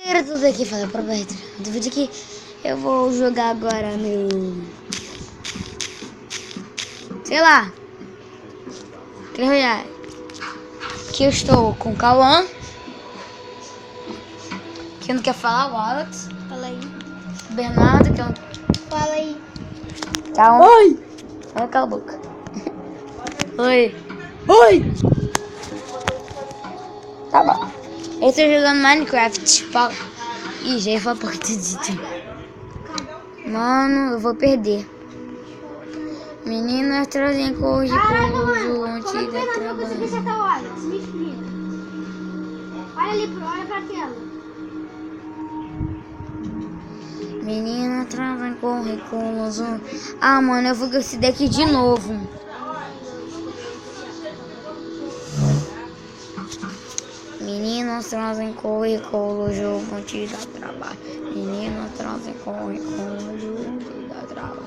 Galera, tudo aqui, fala pra Berta. Do vídeo aqui, eu vou jogar agora meu... sei lá. 3 reais. Aqui eu estou com o Cauã. Que não quer falar, o Alex. Fala aí. O Bernardo, que não... Fala aí. Tá, oi! Cala a boca. Oi. Oi! Tá bom. Eu tô jogando Minecraft. Ih, já ia falar porque tu disse. Mano, eu vou perder. Meninas trazem currículo antiga trabalho. Você acertar o Alex? Me explica. Olha ali, olha pra tela. Meninas trazem currículos. Ah, mano, eu vou com esse deck de novo. Meninas trazem currículo, jogo te dá trabalho. Meninas trazem currículo, jogo te dá trabalho.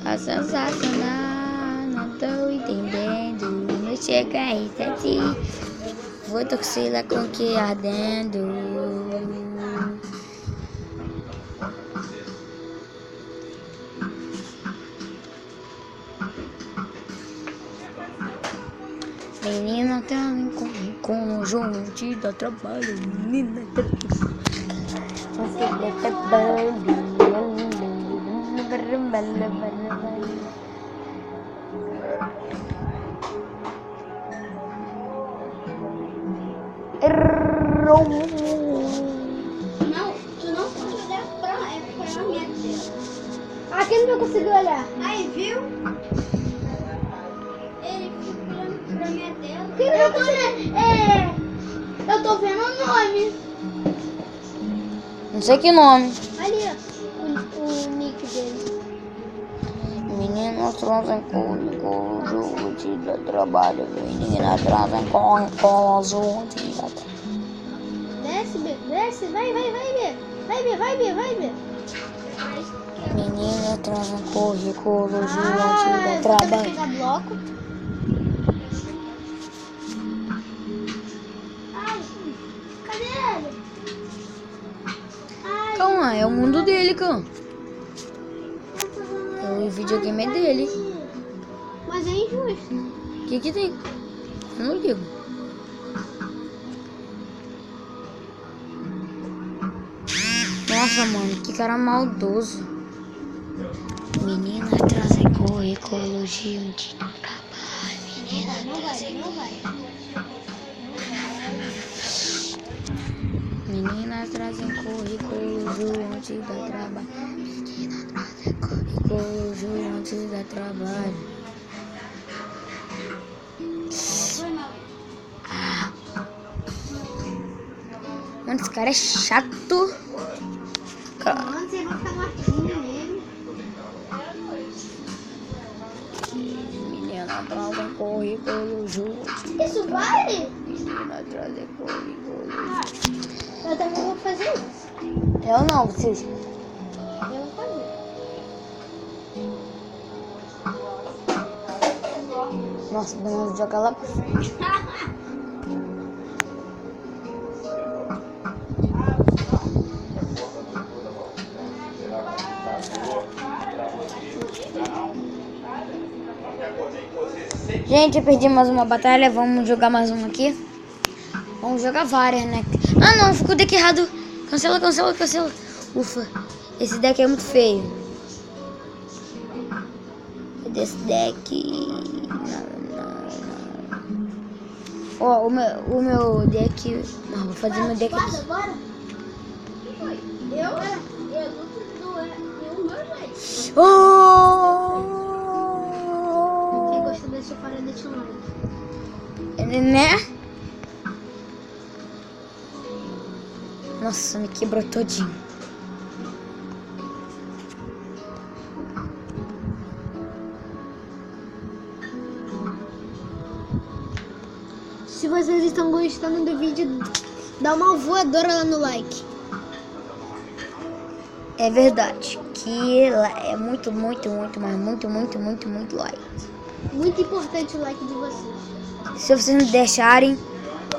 É sensacional, não tô entendendo. Não chega aí, tá aqui. Vou torcer lá com que ardendo. Menina trazem currículo, jogo te dá trabalho. Menina trazem trabalho. Errou. Não, tu não pode olhar pra minha tela. Aqui não vai conseguir olhar. Aí, viu? Ele fica olhando pra minha tela. Eu tô vendo o nome. Não sei que nome. Ali, ó. O nick dele. Meninas trazem currículo, jogo te dá trabalho. Meninas trazem currículo, jogo te dá trabalho. Desce, Bê. Desce. Vai, Bê. Vai, Bê. Meninas trazem currículo, jogo te dá Dá pra trabalho. pegar bloco. Ai, cadê ele? Ai, Calma, é o mundo dele, calma. O videogame é dele. mas é injusto. O que tem? Eu não ligo. Nossa, mano, que cara maldoso. Meninas trazem currículo de trabalho. Meninas trazem. Não vai. Meninas trazem currículo antes da trabalho. Meninas trazem currículo antes da trabalho. Mano, esse cara é chato. Mano, você vai ficar marquinho nele. Meninas trazem currículo junto. Isso vale? Meninas trazem currículo. Eu também vou fazer isso. Eu não, vocês. Eu vou fazer. Nossa, vamos jogar lá pra frente. Gente, eu perdi mais uma batalha. Vamos jogar mais uma aqui. Vamos jogar várias, né? Ah, não, ficou o deck errado. Cancela. Ufa, esse deck é muito feio. É desse deck. Não. Ó, o meu deck. Não, vou fazer meu deck aqui. Bora. O que foi? Eu luto do meu jeito. Quem gosta desse para deixa um like. Né? Nossa, me quebrou todinho. Se vocês estão gostando do vídeo, dá uma voadora lá no like. É verdade. Que é muito like. Muito importante o like de vocês. Se vocês não deixarem,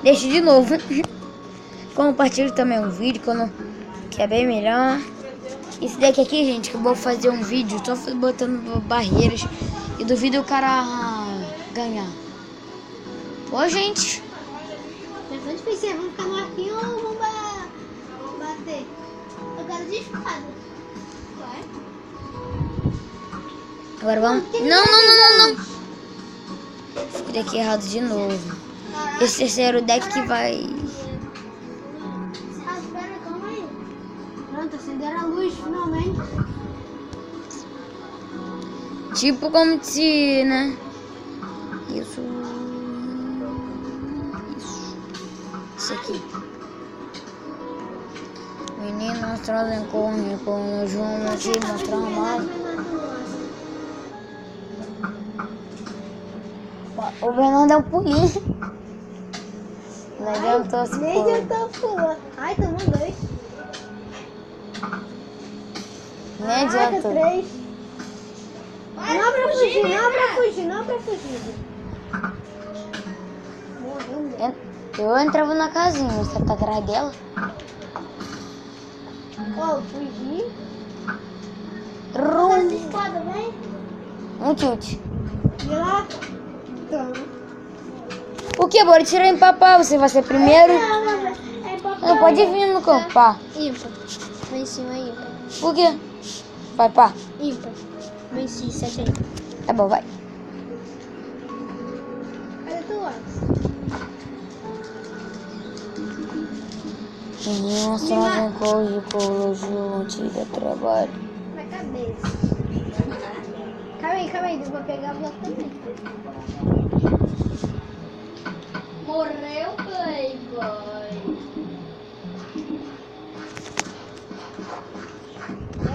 deixe de novo. Compartilhe também o vídeo que é bem melhor. Esse daqui aqui, gente, que eu vou fazer um vídeo só botando barreiras e duvido o cara ganhar. Ô, gente. Vamos ficar no arquinho ou vamos bater? Eu quero de espada. Vai. Agora vamos... Não. Ficou daqui errado de novo. Esse terceiro deck que vai... Espera, calma aí. Pronto, acenderam a luz finalmente. Tipo como se, né? Isso aqui. Meninas trazem corre com o João te mostrar mais. O Bernardo é um pulinho. Não adiantou se Nem adiantou pular. Ai, tomou 2. Nem adiantou. 3. Não pra fugir. Morreu. Eu entrava na casinha, você tá atrás dela? Ó, fugi. Rum. Essa espada, vem. Um chute. E lá. Toma. O que? Bora tirar em papá, você vai ser primeiro. Não, pode vir no campo, pá. Ímpar. Venci uma ímpar. Por quê? Vai, pá. Ímpar. Venci 7 aí. Tá bom, vai. Cadê tu, Alex? Meninas trazem currículo junto da trabalho. Na cabeça. Calma aí, eu vou pegar a bloco também. Morreu, playboy.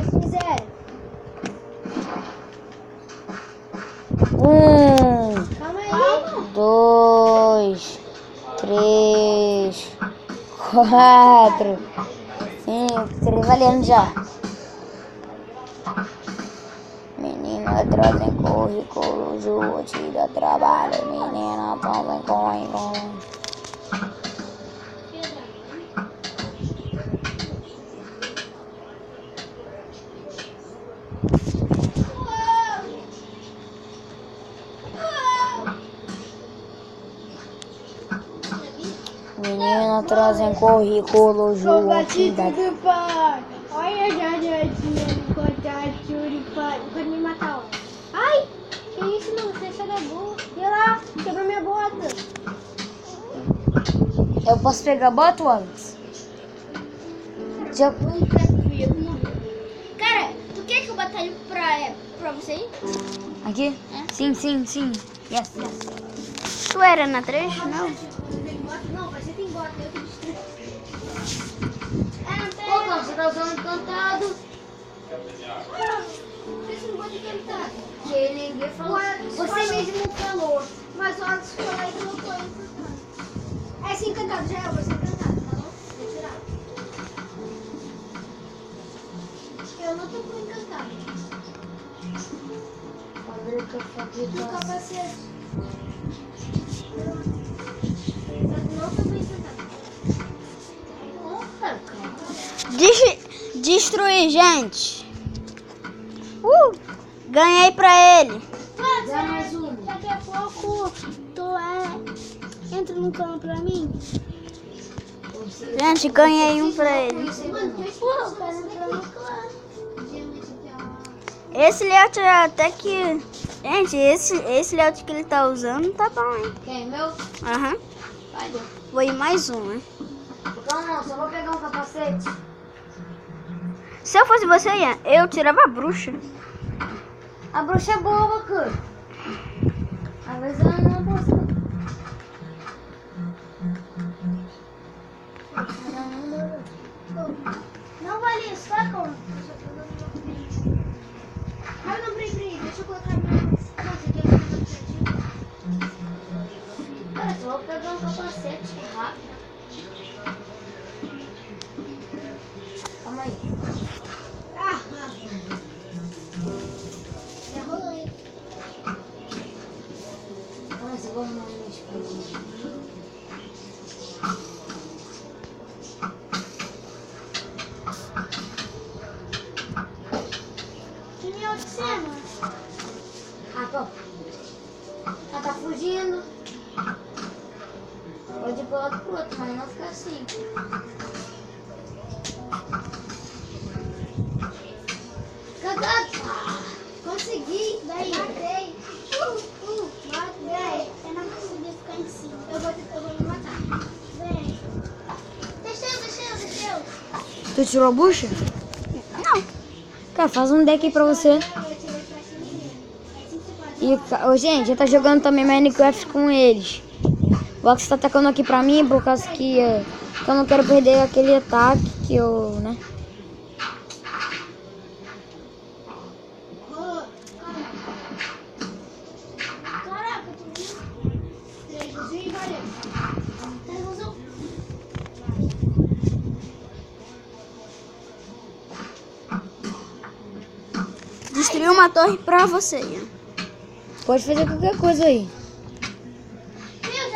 Se quiser. 1, Calma aí. 2, 3, 4, 5, 3, valendo já. Menina trazem currículo junto da trabalho. Menina trazem currículo. Menina trazem currículo junto da... do pai. Olha, já tinha encontrado o pai. Pode me matar, ó. Ai, que isso, não? Você é da boa. E lá, quebrou minha bota. Eu posso pegar a bota, Alex? Já... Cara, tu quer que eu batalhe pra você ir? Aqui? É? Sim. Yes. Tu era na 3? Não. Não, você tem bota, eu que destruí. Pô, não, você tá usando encantado. Você não pode cantar. Que ninguém falou. Você mesmo falou. Mas o Alex falou aí que não foi encantado. É sim encantado, já é, você encantado, tá bom? Vou tirar. Eu não tô com encantado. Do capacete. Não tô com encantado. Nossa, cara. Destruir, gente. Ganhei pra ele. Dá mais um. Daqui a pouco tu entra no cano pra mim. Gente, ganhei um pra ele. Mano, tu empurra, eu quero entrar no cano. Esse layout é até que... Gente, esse layout que ele tá usando tá bom, hein? Quem? Meu? Aham. Vai, deu. Vou ir mais um, né? Não, só vou pegar um capacete. Se eu fosse você, Ian, eu tirava a bruxa. A bruxa é boa, cara. Às vezes ela não é boa. Não vale isso, tá como? Mas não, peraí, deixa eu colocar minha... Nossa, aqui é uma capacete. Cara, só vou pegar um capacete rápido. Calma aí. Já rolou. Nossa, vamos mais pra outro, mas não fica assim. Consegui, daí. Matei. Matei. Eu não consegui ficar em cima. Eu vou me matar. Vem. Desceu. Tu tirou a bucha? Não. Cara, faz um deck aí pra você. E, gente, eu tô jogando também Minecraft com eles. O Vox tá atacando aqui pra mim por causa que eu não quero perder aquele ataque que eu, né? Caraca, tu viu? 3, 2, 1 e valeu. Destruiu uma torre pra você, Ian. Pode fazer qualquer coisa aí.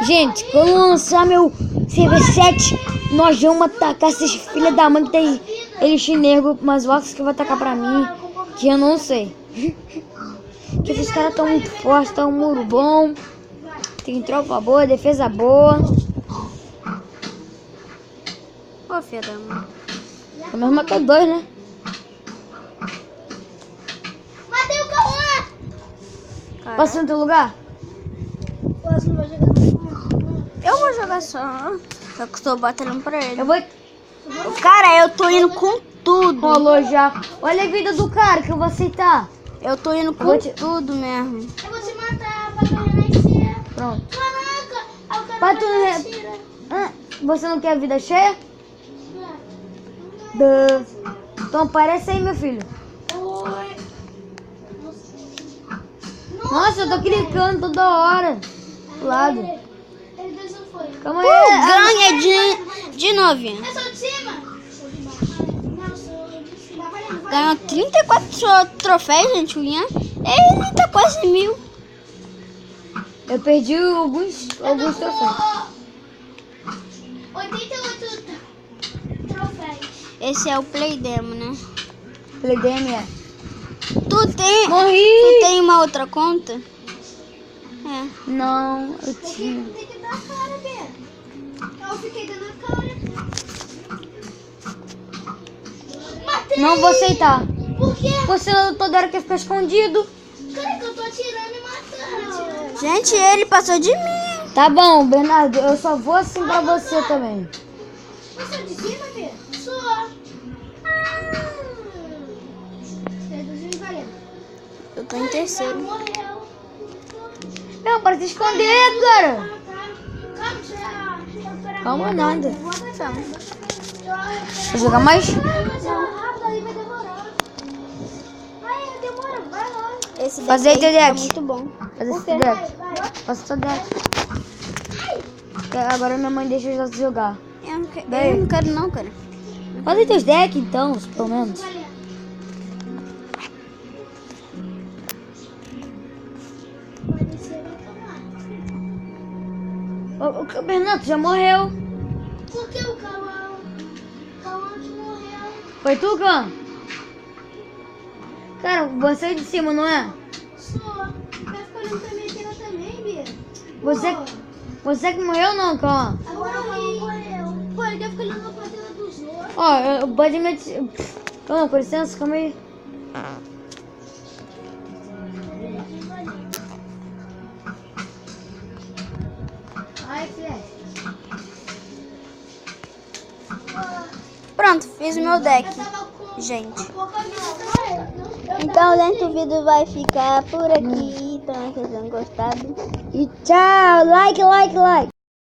Gente, quando eu lançar meu CV7, nós vamos atacar esses filha da mãe que tem eles chinego, mas o Vox que vai atacar pra mim, que eu não sei. Que esses caras tão muito fortes, tão um muro bom, tem tropa boa, defesa boa. Ô, filha da mãe. Eu mesmo matou 2, né? Matei o Cauã! Posso ir no teu lugar? Posso, não vou jogar. Eu vou jogar só. Só que estou batalhando pra ele. Eu vou... Cara, eu tô indo com tudo. Rolou já. Olha a vida do cara que eu vou aceitar. Eu tô indo com vou te- tudo mesmo. Eu vou te matar pra tu renascer. Pronto. Caraca! Eu quero Pra tu renascer. Você não quer vida cheia? Então aparece aí, meu filho. Oi. Nossa, eu tô clicando toda hora. Do lado. Ele dois não foi. Calma aí. Ganha de 9. Eu sou de cima. Sou de baixo. Não, sou de cima. Valendo, Ganhou 34 troféus, gente, o Ian. Ele tá quase 1000. Eu perdi alguns troféus. 88 troféus. Esse é o Play Demo, né? Play DM é. Tu tem Morri! uma outra conta? É. Não, eu tinha. Tem que dar a cara, Bê. Eu fiquei dando a cara. Matei! Não vou aceitar. Por quê? Você toda hora quer ficar escondido. Cara, que eu tô atirando e matando. Gente, ele passou de mim. Tá bom, Bernardo, eu só vou assim pra você também. Você é de cima, Bê? Sou. Reduziu e valeu. Eu tô em terceiro. Morreu. Não, para se esconder, cara. Calma, Calma nada. Vamos. Quer jogar mais? Rápido ali vai demorar. Vai, demora, vai lá. Esse deck Fazer aí teu tá deck. muito bom. Faz esse Vai, deck. vai. Faça teu deck. Agora minha mãe deixa eu jogar. Eu não quero não, cara. Faz aí teus decks então, pelo menos. Valeu. Pode ser, vai tomar. Ô, Bernardo, já morreu. Por que o Cauã? Cauã que morreu. Foi tu, Cauã? Cara, você é de cima, não é? Sou. Vai ficar olhando pra minha tela também, Bia. Você que morreu, não, Cauã? Agora o Cauã morreu. Pô, ele deve ficar olhando pra tela dos outros. Ó, pode me... Calma, com licença, calma aí. Ai, Flex. Pronto, fiz o meu deck, Eu tava com gente. pouca vida. Então, dentro do vídeo vai ficar por aqui. Então, vocês tenham gostado. E tchau, like.